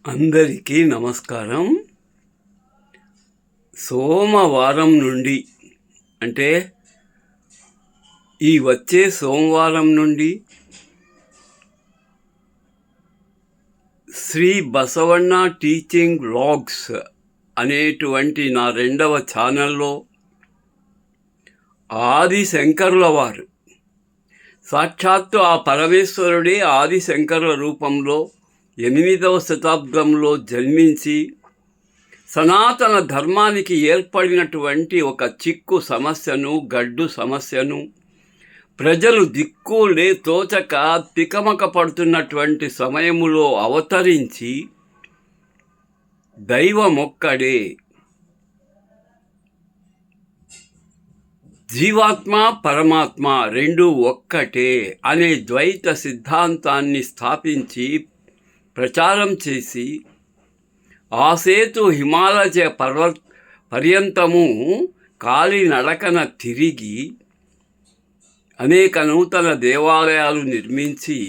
అందరికీ నమస్కారం. సోమవారం నుండి అంటే ఈ వచ్చే సోమవారం నుండి శ్రీ బసవన్న టీచింగ్ వ్లాగ్స్ అనేటువంటి నా 2వ ఛానల్లో ఆదిశంకరుల వారు సాక్షాత్తు ఆ పరమేశ్వరుడే ఆదిశంకరుల రూపంలో 8వ శతాబ్దంలో జన్మించి సనాతన ధర్మానికి ఏర్పడినటువంటి ఒక చిక్కు సమస్యను, గడ్డు సమస్యను ప్రజలు దిక్కులే తోచక తికమక పడుతున్నటువంటి సమయములో అవతరించి దైవమొక్కడే, జీవాత్మ పరమాత్మ రెండు ఒక్కటే అనే ద్వైత సిద్ధాంతాన్ని స్థాపించి ప్రచారం చేసి ఆ సేతు హిమాలయ పర్యంతము కాలినడకన తిరిగి అనేక నూతన దేవాలయాలు నిర్మించి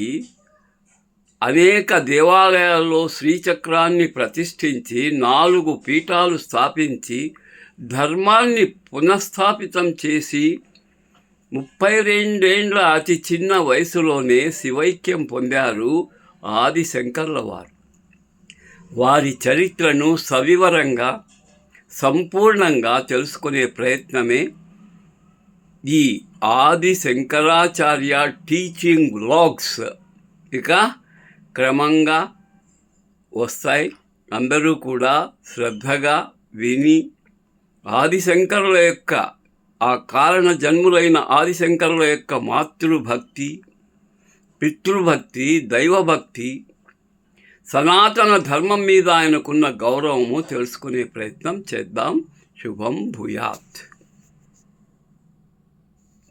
అనేక దేవాలయాల్లో శ్రీచక్రాన్ని ప్రతిష్ఠించి 4 పీఠాలు స్థాపించి ధర్మాన్ని పునఃస్థాపితం చేసి 32 ఏండ్ల అతి చిన్న వయసులోనే శివైక్యం పొందారు ఆదిశంకర్ల వారు. వారి చరిత్రను సవివరంగా సంపూర్ణంగా తెలుసుకునే ప్రయత్నమే ఈ ఆదిశంకరాచార్య టీచింగ్ వ్లాగ్స్. ఇక క్రమంగా వస్తాయి. అందరూ కూడా శ్రద్ధగా విని ఆదిశంకరుల యొక్క ఆ కారణ జన్ములైన ఆదిశంకరుల యొక్క మాతృభక్తి, పితృభక్తి, దైవభక్తి, సనాతన ధర్మం మీద ఆయనకున్న గౌరవము తెలుసుకునే ప్రయత్నం చేద్దాం. శుభం భూయాత్.